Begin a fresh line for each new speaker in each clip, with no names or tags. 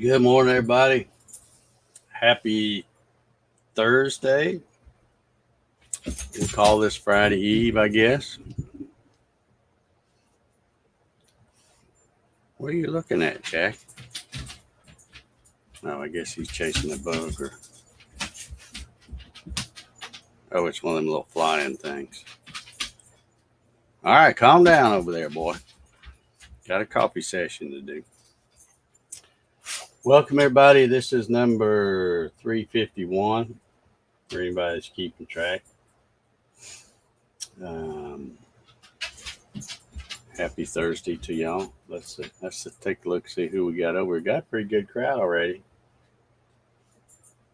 Good morning, everybody. Happy Thursday. We'll call this Friday Eve, I guess. What are you looking at, Jack? Oh, I guess he's chasing a bug. Oh, it's one of them little flying things. All right, calm down over there, boy. Got a coffee session to do. Welcome, everybody. This is number 351 for anybody that's keeping track. Happy Thursday to y'all. Let's just take a look, see who we got over. We got a pretty good crowd already.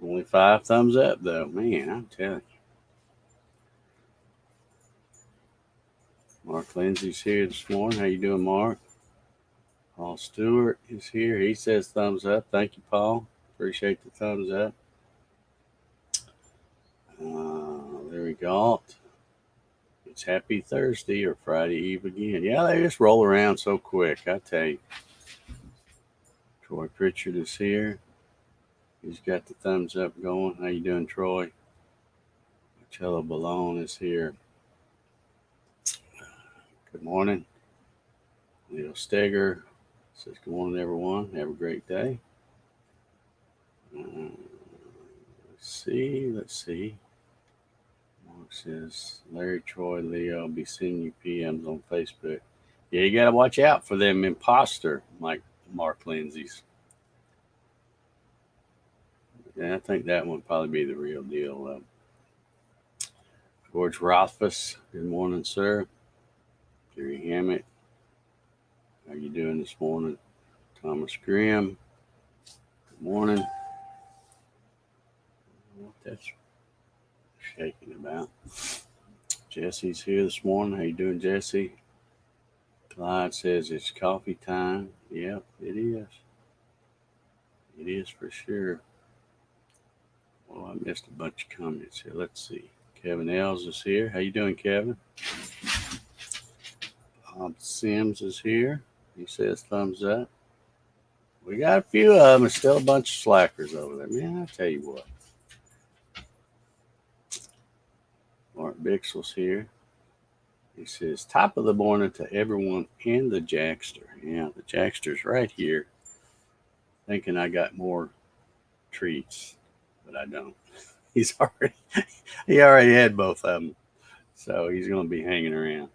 Only 5 thumbs up, though. Man, I'm telling you. Mark Lindsay's here this morning. How you doing, Mark? Paul Stewart is here. He says thumbs up. Thank you, Paul. Appreciate the thumbs up. There we go. It's Happy Thursday or Friday Eve again. Yeah, they just roll around so quick, I tell you. Troy Pritchard is here. He's got the thumbs up going. How you doing, Troy? Marcello Ballone is here. Good morning. Leo Steger says good morning, everyone. Have a great day. Let's see. Mark says, Larry, Troy, Leo, I'll be sending you PMs on Facebook. Yeah, you got to watch out for them imposter, like Mark Lindsay's. Yeah, I think that one probably be the real deal. George Rothfuss, good morning, sir. Gary Hammett, how you doing this morning? Thomas Graham, good morning. What that's shaking about. Jesse's here this morning. How you doing, Jesse? Clyde says it's coffee time. Yep, it is. It is for sure. Well, I missed a bunch of comments here. Let's see. Kevin Els is here. How you doing, Kevin? Bob Sims is here. He says thumbs up. We got a few of them. There's still a bunch of slackers over there. Man, I tell you what. Mark Bixel's here. He says, top of the morning to everyone in the Jackster. Yeah, the Jackster's right here. Thinking I got more treats, but I don't. He already had both of them. So he's going to be hanging around.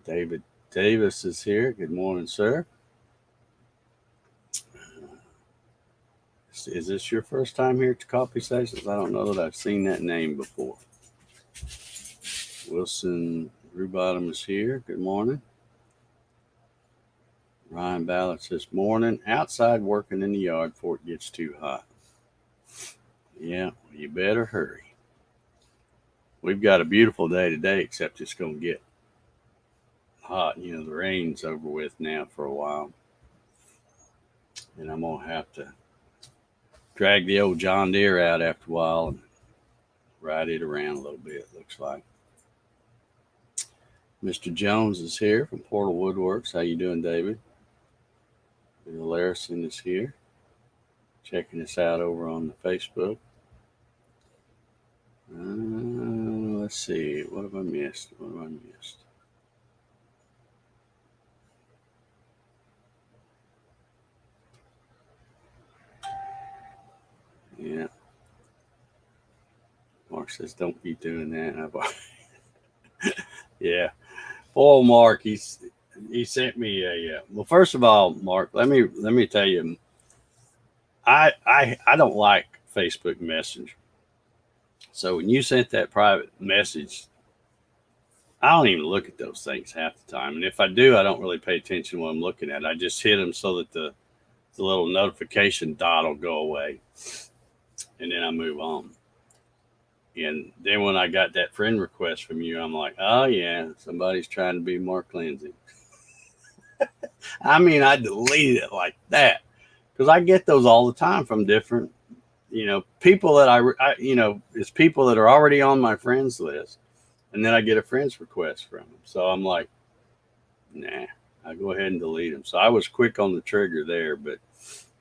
David Davis is here. Good morning, sir. Is this your first time here at the Coffee Sessions? I don't know that I've seen that name before. Wilson Rubottom is here. Good morning. Ryan Ballard says, morning. Outside working in the yard before it gets too hot. Yeah, well, you better hurry. We've got a beautiful day today, except it's going to get hot. You know, the rain's over with now for a while. And I'm going to have to drag the old John Deere out after a while and ride it around a little bit, looks like. Mr. Jones is here from Portal Woodworks. How you doing, David? Bill Larison is here, checking us out over on the Facebook. Let's see. What have I missed? Yeah. Mark says, don't be doing that. Yeah. Poor Mark, he sent me a well, first of all, Mark, let me tell you, I don't like Facebook Messenger. So when you sent that private message, I don't even look at those things half the time. And if I do, I don't really pay attention to what I'm looking at. I just hit them so that the little notification dot will go away. And then I move on. And then when I got that friend request from you, I'm like, oh, yeah, somebody's trying to be Mark Lindsay. I mean, I deleted it like that because I get those all the time from different, people that it's people that are already on my friends list. And then I get a friend's request from them. So I'm like, nah, I go ahead and delete them. So I was quick on the trigger there, but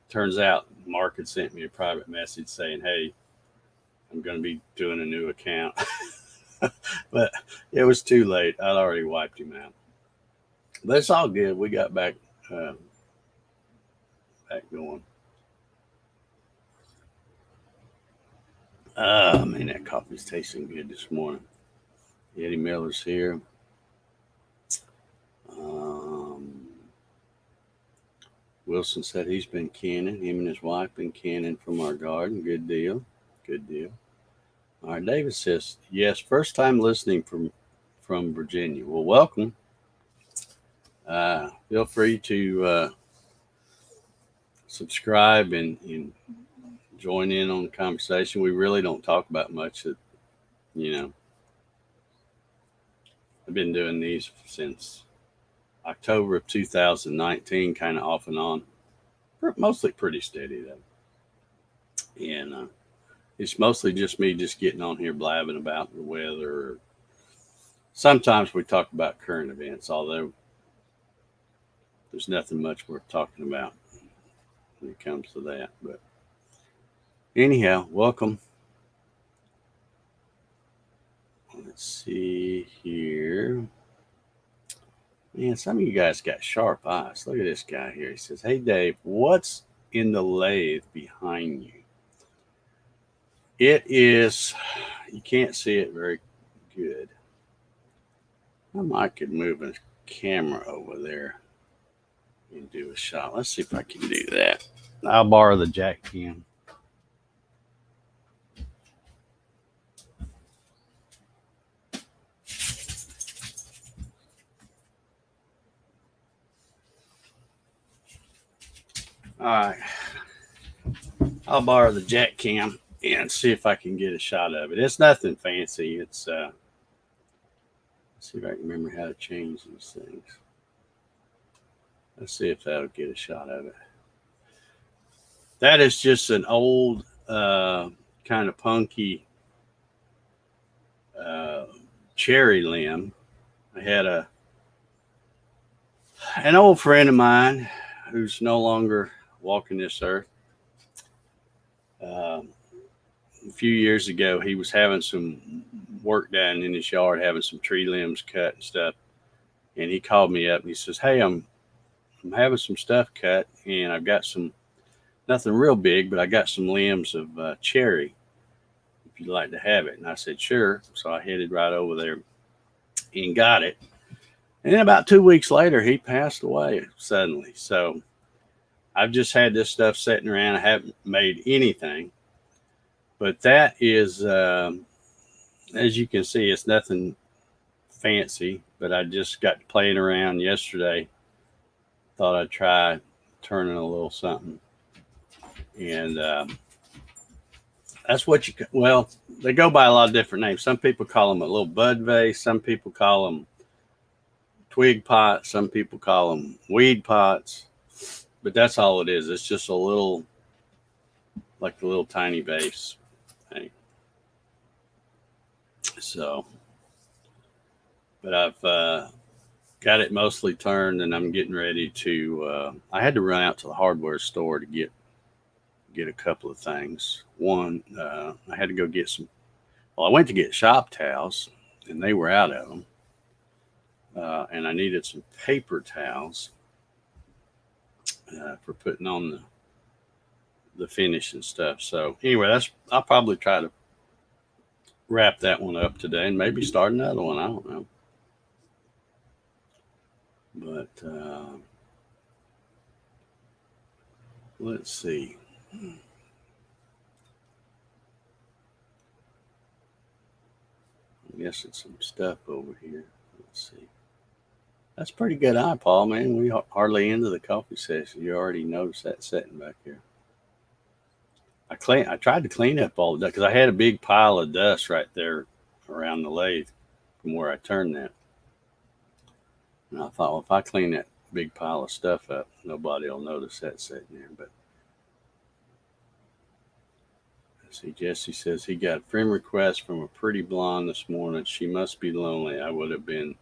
turns out Mark had sent me a private message saying, "Hey, I'm going to be doing a new account." But it was too late. I'd already wiped him out. But it's all good. We got back going. Man, that coffee's tasting good this morning. Eddie Miller's here. Wilson said he's been canning. Him and his wife been canning from our garden. Good deal. Good deal. All right, David says, yes, first time listening from Virginia. Well, welcome. Feel free to subscribe and join in on the conversation. We really don't talk about much that, I've been doing these since October of 2019, kind of off and on. Mostly pretty steady, though. And it's mostly just me just getting on here blabbing about the weather. Sometimes we talk about current events, although there's nothing much worth talking about when it comes to that. But anyhow, welcome. Let's see here. Man, some of you guys got sharp eyes. Look at this guy here. He says, hey, Dave, what's in the lathe behind you? It is, you can't see it very good. I might could move a camera over there and do a shot. Let's see if I can do that. I'll borrow the jack cam. All right. I'll borrow the jack cam and see if I can get a shot of it. It's nothing fancy. It's let's see if I can remember how to change these things. Let's see if that'll get a shot of it. That is just an old kind of punky cherry limb. I had an old friend of mine who's no longer walking this earth. A few years ago, he was having some work done in his yard, having some tree limbs cut and stuff. And he called me up and he says, hey, I'm having some stuff cut and I've got nothing real big, but I got some limbs of cherry if you'd like to have it. And I said, sure. So I headed right over there and got it. And then about 2 weeks later, he passed away suddenly. So I've just had this stuff sitting around. I haven't made anything. But that is, as you can see, it's nothing fancy. But I just got playing around yesterday. Thought I'd try turning a little something. And that's what well, they go by a lot of different names. Some people call them a little bud vase. Some people call them twig pots. Some people call them weed pots. But that's all it is. It's just a little, like a little tiny vase thing. So, but I've got it mostly turned and I'm getting ready to, I had to run out to the hardware store to get a couple of things. One, I had to go get I went to get shop towels and they were out of them. And I needed some paper towels for putting on the finish and stuff. So anyway, I'll probably try to wrap that one up today and maybe start another one. I don't know. But let's see. I'm guessing some stuff over here. Let's see. That's pretty good eye, Paul, man. We hardly into the coffee session. You already noticed that setting back here. I tried to clean up all the dust because I had a big pile of dust right there around the lathe from where I turned that. And I thought, well, if I clean that big pile of stuff up, nobody will notice that sitting there. But see, Jesse says he got a friend request from a pretty blonde this morning. She must be lonely. I would have been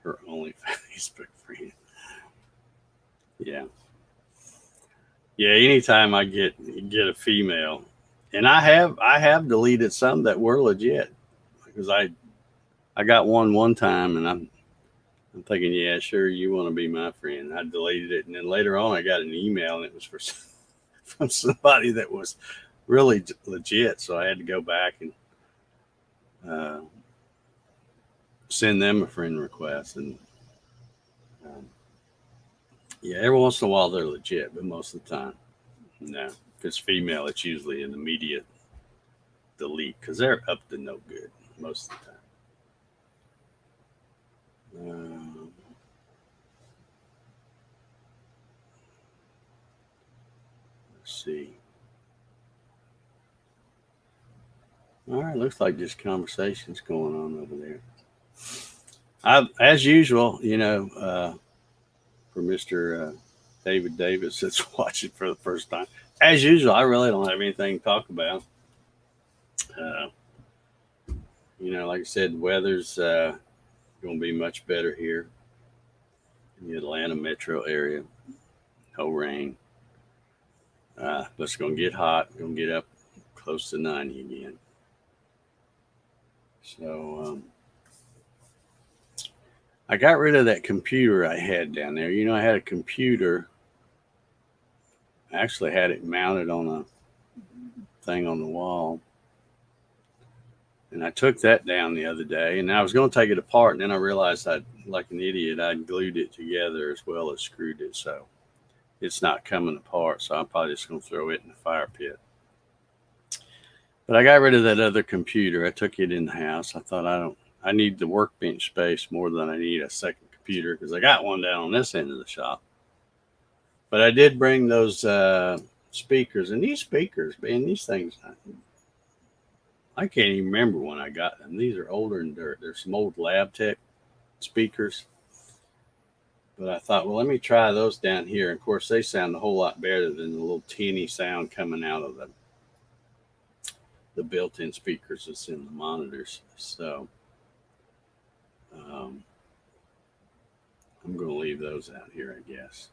her only Facebook friend. Yeah. Yeah, anytime I get a female, and I have deleted some that were legit because I got one time, and I'm thinking, yeah, sure, you want to be my friend. I deleted it, and then later on, I got an email, and it was from somebody that was really legit, so I had to go back and uh, send them a friend request, and um, yeah, every once in a while they're legit, but most of the time, no. If it's female, it's usually an immediate delete because they're up to no good most of the time. Let's see. All right, looks like just conversations going on over there. As usual, for Mister David Davis that's watching for the first time. As usual, I really don't have anything to talk about. Uh, like I said, the weather's going to be much better here in the Atlanta metro area. No rain. But it's going to get hot. Going to get up close to 90 again. So I got rid of that computer I had down there. I had a computer. I actually had it mounted on a thing on the wall. And I took that down the other day, and I was going to take it apart, and then I realized like an idiot, I'd glued it together as well as screwed it, so it's not coming apart. So I'm probably just going to throw it in the fire pit. But I got rid of that other computer. I took it in the house. I thought I need the workbench space more than I need a second computer because I got one down on this end of the shop. But I did bring those speakers, and these speakers, man, these things. I can't even remember when I got them. These are older than dirt. They're some old LabTech speakers. But I thought, well, let me try those down here. And of course, they sound a whole lot better than the little teeny sound coming out of the built-in speakers that's in the monitors. So I'm going to leave those out here, I guess.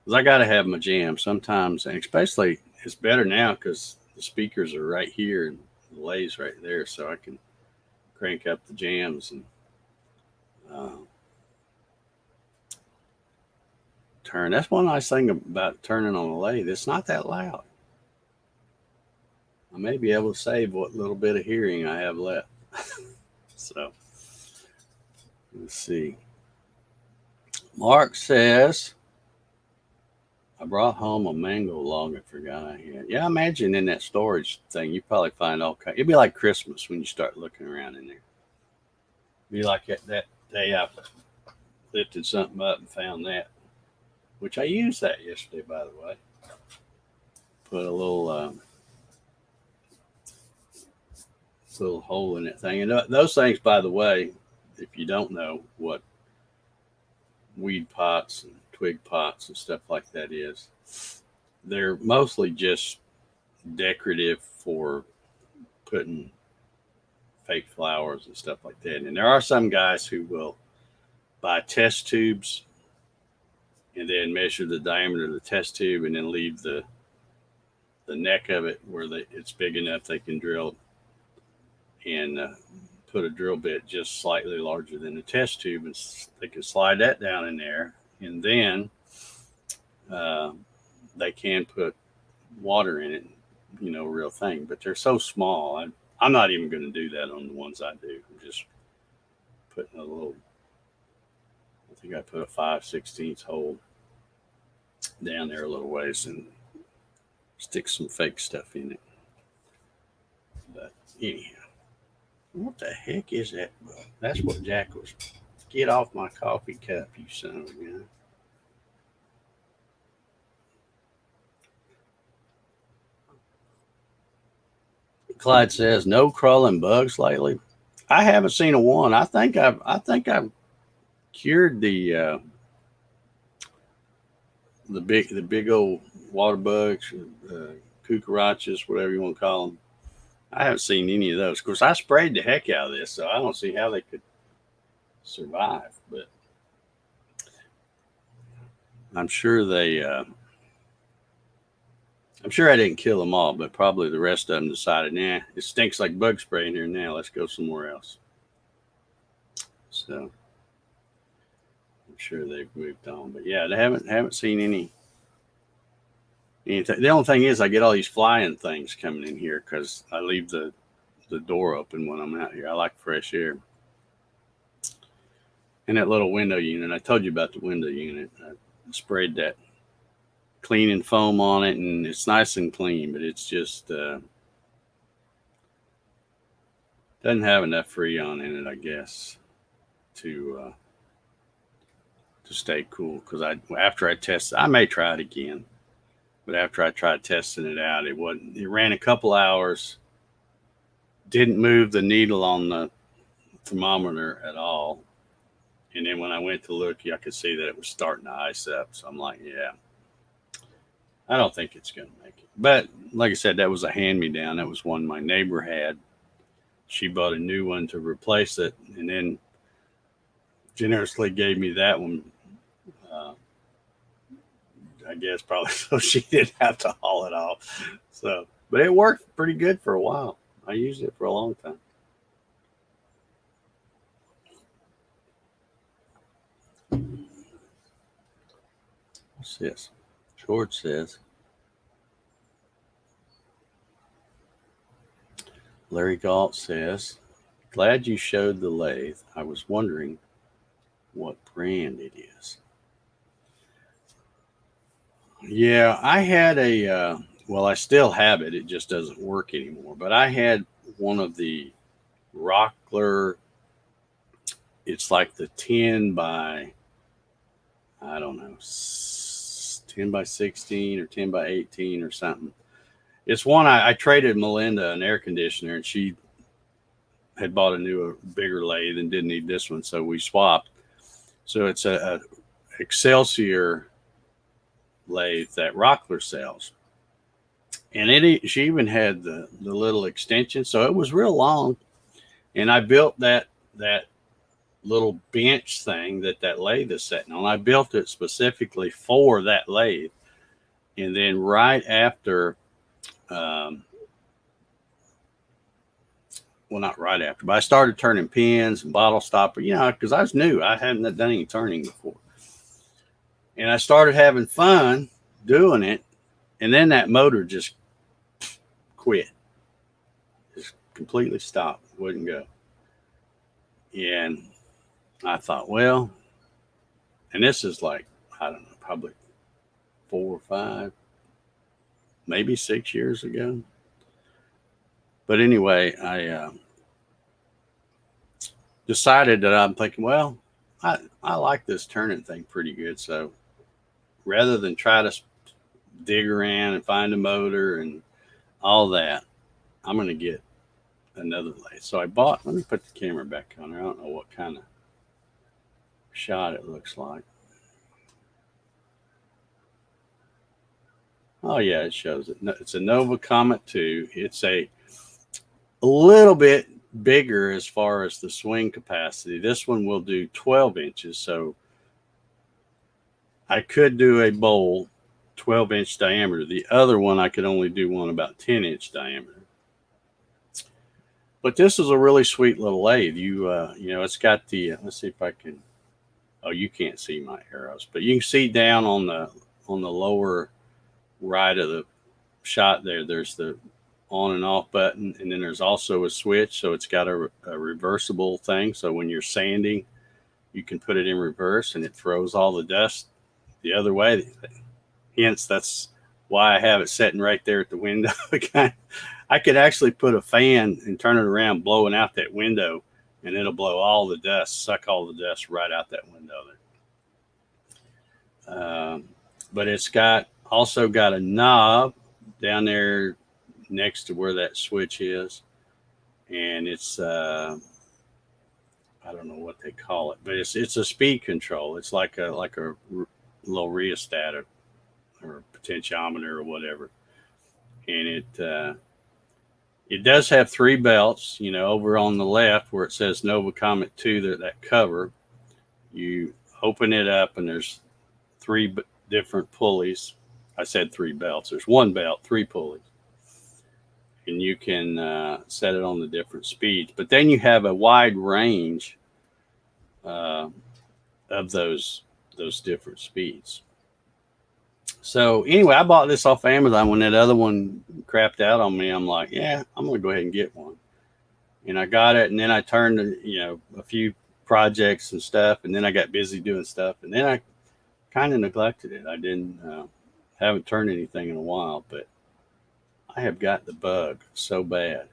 Because I got to have my jam sometimes, and especially it's better now because the speakers are right here and the lay's right there, so I can crank up the jams and turn. That's one nice thing about turning on a lathe. It's not that loud. I may be able to save what little bit of hearing I have left. So let's see. Mark says, I brought home a mango log I forgot I had. Yeah, I imagine in that storage thing, you probably find all kinds. It'd be like Christmas when you start looking around in there. It'd be like that day I lifted something up and found that, which I used that yesterday, by the way. Put a little hole in that thing. And those things, by the way, if you don't know what weed pots and twig pots and stuff like that is, they're mostly just decorative for putting fake flowers and stuff like that. And there are some guys who will buy test tubes and then measure the diameter of the test tube and then leave the neck of it where it's big enough they can drill and put a drill bit just slightly larger than the test tube, and they can slide that down in there, and then they can put water in it, real thing. But they're so small. I'm not even going to do that on the ones I do. I'm just putting a little. I think I put a 5/16 hole down there a little ways and stick some fake stuff in it. But anyhow. What the heck is that? That's what Jack was. Get off my coffee cup, you son of a gun. Clyde says no crawling bugs lately. I haven't seen a one. I think I've cured the big old water bugs, cucarachas, whatever you want to call them. I haven't seen any of those. Of course, I sprayed the heck out of this, so I don't see how they could survive. But I'm sure they I'm sure I didn't kill them all, but probably the rest of them decided, nah, it stinks like bug spray in here now. Let's go somewhere else. So I'm sure they've moved on. But yeah, they haven't seen anything. The only thing is, I get all these flying things coming in here because I leave the door open when I'm out here. I like fresh air. And that little window unit, I told you about the window unit. I sprayed that cleaning foam on it, and it's nice and clean, but it's just doesn't have enough Freon in it, I guess, to stay cool. Because after I tested, I may try it again, but after I tried testing it out, it wasn't. It ran a couple hours, didn't move the needle on the thermometer at all. And then when I went to look, I could see that it was starting to ice up. So I'm like, yeah, I don't think it's going to make it. But like I said, that was a hand-me-down. That was one my neighbor had. She bought a new one to replace it, and then generously gave me that one. I guess probably so she didn't have to haul it off. So, but it worked pretty good for a while. I used it for a long time. What's this? George says, Larry Galt says, glad you showed the lathe. I was wondering what brand it is. Yeah, I had well, I still have it. It just doesn't work anymore. But I had one of the Rockler. It's like the 10 by, I don't know, 10 by 16 or 10 by 18 or something. It's one I traded Melinda an air conditioner, and she had bought a newer, bigger lathe and didn't need this one, so we swapped. So it's a Excelsior lathe that Rockler sells, and she even had the little extension, so it was real long. And I built that little bench thing that lathe is sitting on. I built it specifically for that lathe, and then right after, well, not right after, but I started turning pins and bottle stopper, because I was new. I hadn't done any turning before. And I started having fun doing it. And then that motor just quit. Just completely stopped. Wouldn't go. And I thought, well, and this is like, I don't know, probably 4 or 5, maybe 6 years ago. But anyway, I decided that I'm thinking, well, I like this turning thing pretty good. So rather than try to dig around and find a motor and all that, I'm going to get another lathe. So I bought, let me put the camera back on there. I don't know what kind of shot it looks like. Oh yeah, it shows it. It's a Nova Comet 2. It's a little bit bigger as far as the swing capacity. This one will do 12 inches. So I could do a bowl 12-inch diameter. The other one, I could only do one about 10-inch diameter. But this is a really sweet little lathe. It's got the, let's see if I can, oh, you can't see my arrows, but you can see down on the lower right of the shot there, there's the on and off button, and then there's also a switch. So it's got a reversible thing. So when you're sanding, you can put it in reverse and it throws all the dust the other way. Hence, that's why I have it sitting right there at the window. I could actually put a fan and turn it around, blowing out that window, and it'll blow all the dust, suck all the dust right out that window there. But it's also got a knob down there next to where that switch is, and it's I don't know what they call it, but it's a speed control. It's like a little rheostat or potentiometer or whatever, and it does have 3 belts. Over on the left where it says Nova Comet 2, that cover, you open it up and there's 3 different pulleys, I said 3 belts. There's 1 belt, 3 pulleys, and you can set it on the different speeds. But then you have a wide range uh, of those different speeds. So anyway, I bought this off Amazon. When that other one crapped out on me, I'm like, yeah, I'm gonna go ahead and get one. And I got it, and then I turned a few projects and stuff, and then I got busy doing stuff, and then I kind of neglected it. I didn't haven't turned anything in a while, but I have got the bug so bad.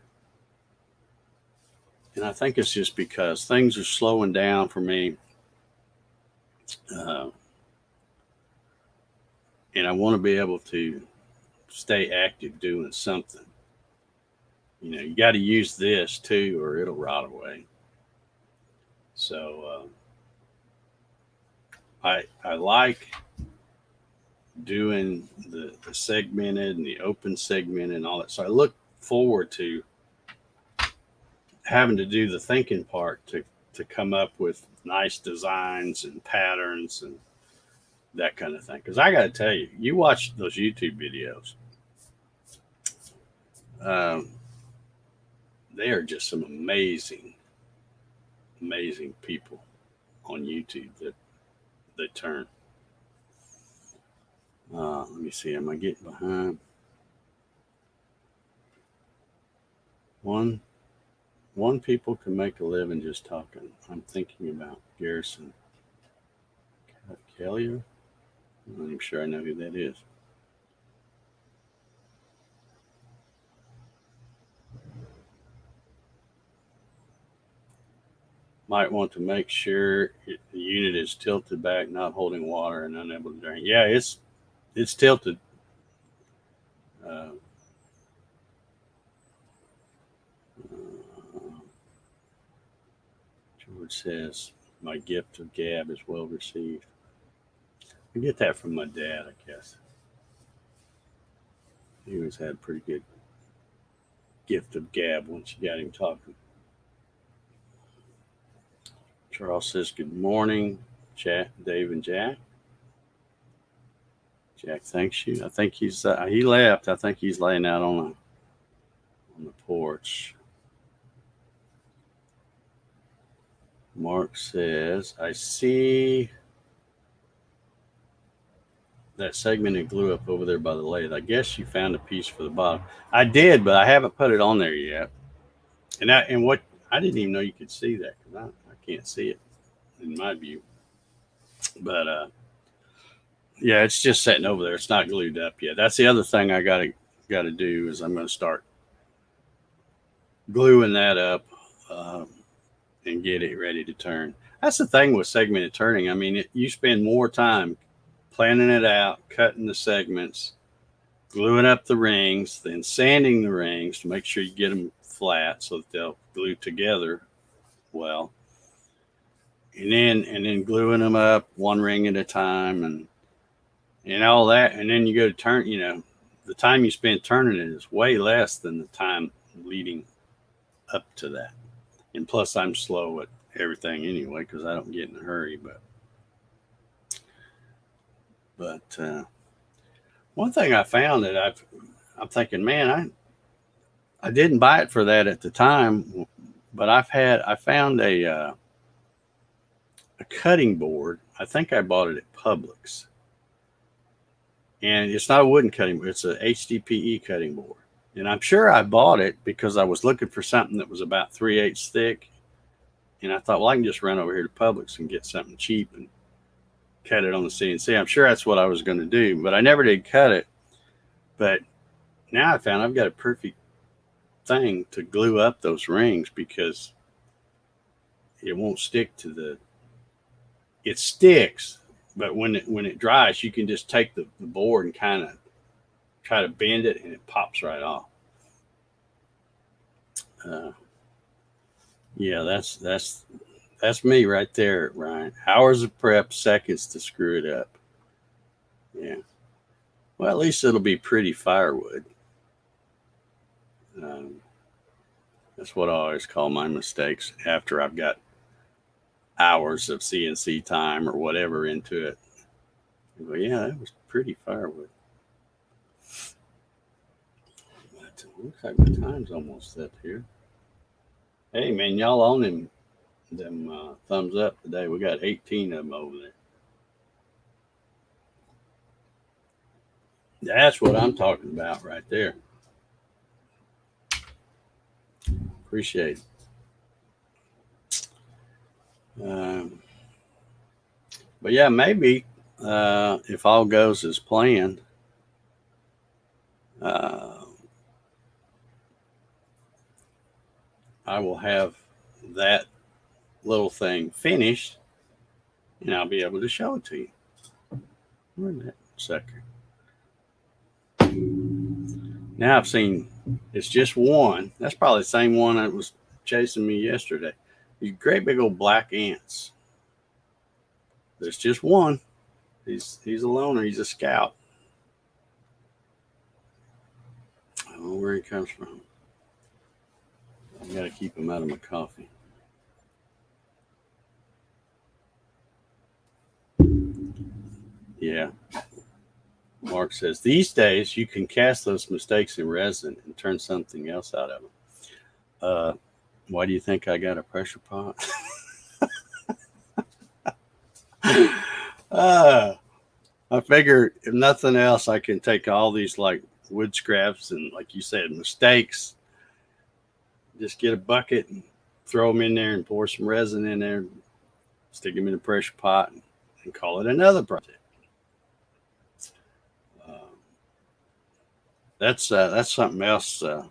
And I think it's just because things are slowing down for me. Uh, and I want to be able to stay active doing something. You got to use this too, or it'll rot away. So I like doing the segmented and the open segment and all that. So I look forward to having to do the thinking part to come up with nice designs and patterns and that kind of thing. Because I got to tell you, you watch those YouTube videos, they are just some amazing people on YouTube that turn. Let me see. Am I getting behind? One people can make a living just talking. I'm thinking about Garrison Kelly. I'm not even sure I know who that is. Might want to make sure the unit is tilted back, not holding water, and unable to drain. Yeah, it's tilted. Uh, George says my gift of gab is well received. I get that from my dad, I guess. He always had a pretty good gift of gab once you got him talking. Charles says, good morning, Dave and Jack. Jack thanks you. I think he left. I think he's laying out on the porch. Mark says, I see that segmented glue up over there by the lathe. I guess you found a piece for the bottom. I did, but I haven't put it on there yet. And what I didn't even know you could see that because I can't see it in my view. But yeah, it's just sitting over there. It's not glued up yet. That's the other thing I gotta do is I'm gonna start gluing that up and get it ready to turn. That's the thing with segmented turning. I mean, you spend more time planning it out, cutting the segments, gluing up the rings, then sanding the rings to make sure you get them flat so that they'll glue together well, and then gluing them up one ring at a time and all that. And then you go to turn. The time you spend turning it is way less than the time leading up to that. And plus, I'm slow at everything anyway because I don't get in a hurry. But one thing I found that I'm thinking, man, I didn't buy it for that at the time, but I found a cutting board. I think I bought it at Publix, and it's not a wooden cutting board; it's a HDPE cutting board. And I'm sure I bought it because I was looking for something that was about 3/8 thick, and I thought, well, I can just run over here to Publix and get something cheap and cut it on the CNC. I'm sure that's what I was going to do, but I never did cut it. But now I found I've got a perfect thing to glue up those rings because it won't stick to it sticks, but when it dries, you can just take the board and kind of try to bend it and it pops right off. Yeah, that's me right there, Ryan. Hours of prep, seconds to screw it up. Yeah. Well, at least it'll be pretty firewood. That's what I always call my mistakes after I've got hours of CNC time or whatever into it. I go, yeah, that was pretty firewood. But looks like my time's almost up here. Hey, man, y'all on them thumbs up today. We got 18 of them over there. That's what I'm talking about right there. Appreciate it. But yeah, maybe if all goes as planned, I will have that little thing finished and I'll be able to show it to you. Where'd that sucker? Now I've seen it's just one. That's probably the same one that was chasing me yesterday. These great big old black ants. There's just one. He's a loner. He's a scout. I don't know where he comes from. I gotta keep him out of my coffee. Yeah. Mark says, these days you can cast those mistakes in resin and turn something else out of them. Why do you think I got a pressure pot? I figure if nothing else, I can take all these like wood scraps and, like you said, mistakes, just get a bucket and throw them in there and pour some resin in there, stick them in a pressure pot and call it another project. That's something else I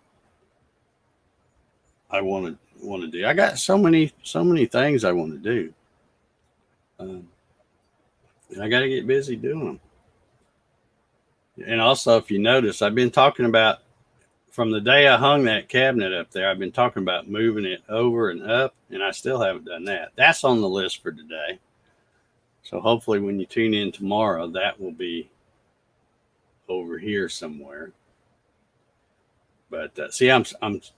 want to do. I got so many things I want to do, and I got to get busy doing them. And also, if you notice, I've been talking about from the day I hung that cabinet up there. I've been talking about moving it over and up, and I still haven't done that. That's on the list for today. So hopefully, when you tune in tomorrow, that will be over here somewhere. But see, I'm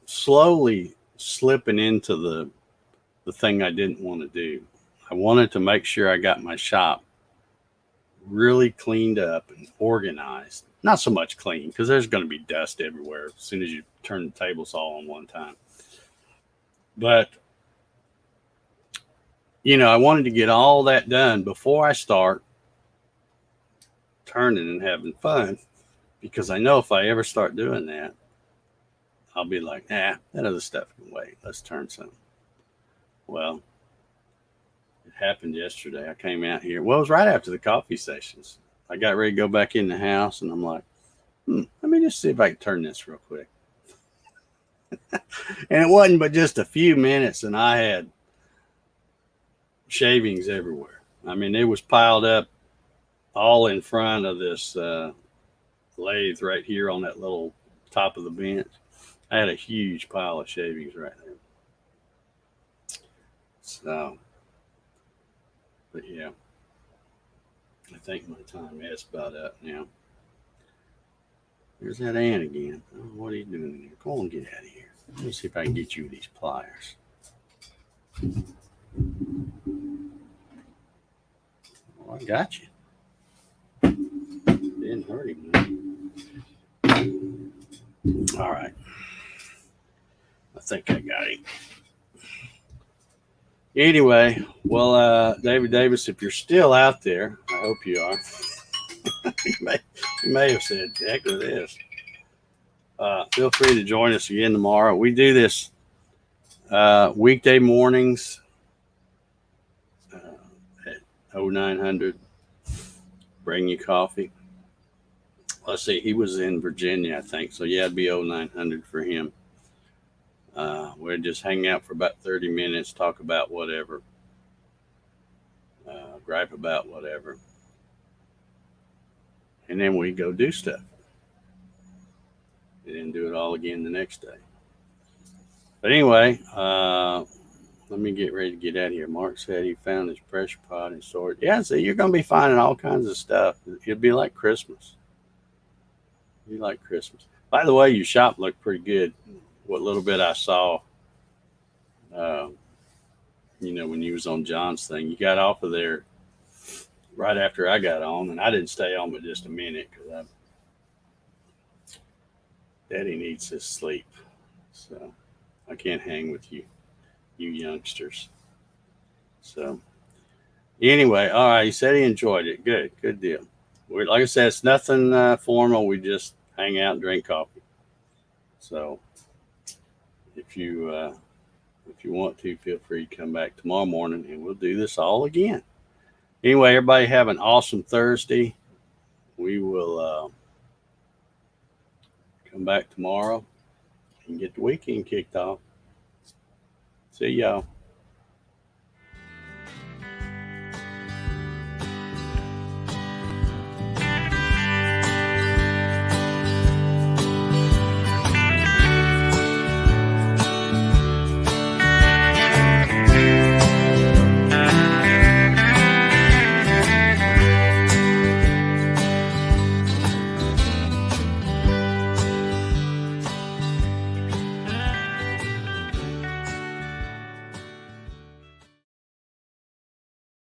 slowly slipping into the thing I didn't want to do. I wanted to make sure I got my shop really cleaned up and organized. Not so much clean, because there's going to be dust everywhere as soon as you turn the table saw on one time. But I wanted to get all that done before I start turning and having fun, because I know if I ever start doing that, I'll be like, that other stuff can wait. Let's turn something. Well, it happened yesterday. I came out here. Well, it was right after the coffee sessions. I got ready to go back in the house, and I'm like, let me just see if I can turn this real quick. And it wasn't but just a few minutes, and I had shavings everywhere. I mean, it was piled up all in front of this lathe right here on that little top of the bench. I had a huge pile of shavings right there. So, but yeah, I think my time is about up now. There's that ant again. Oh, what are you doing here? Go on, get out of here. Let me see if I can get you these pliers. Well, I got you. Didn't hurt him. All right. I think I got him. Anyway, well, David Davis, if you're still out there, I hope you are. you may have said, heck with this. Feel free to join us again tomorrow. We do this weekday mornings at 0900. Bring you coffee. Let's see, he was in Virginia, I think. So, yeah, it'd be 0900 for him. We'll just hang out for about 30 minutes, talk about whatever, gripe about whatever. And then we go do stuff. And then do it all again the next day. But anyway, let me get ready to get out of here. Mark said he found his pressure pot and stored. Yeah, so you're going to be finding all kinds of stuff. It'll be like Christmas. You like Christmas. By the way, your shop looked pretty good. What little bit I saw, when you was on John's thing, you got off of there right after I got on, and I didn't stay on but just a minute because Daddy needs his sleep. So I can't hang with you youngsters. So anyway, all right. He said he enjoyed it. Good deal. Like I said, it's nothing formal. We just hang out and drink coffee. So if you want to, feel free to come back tomorrow morning and we'll do this all again. Anyway, everybody have an awesome Thursday. We will come back tomorrow and get the weekend kicked off. See y'all.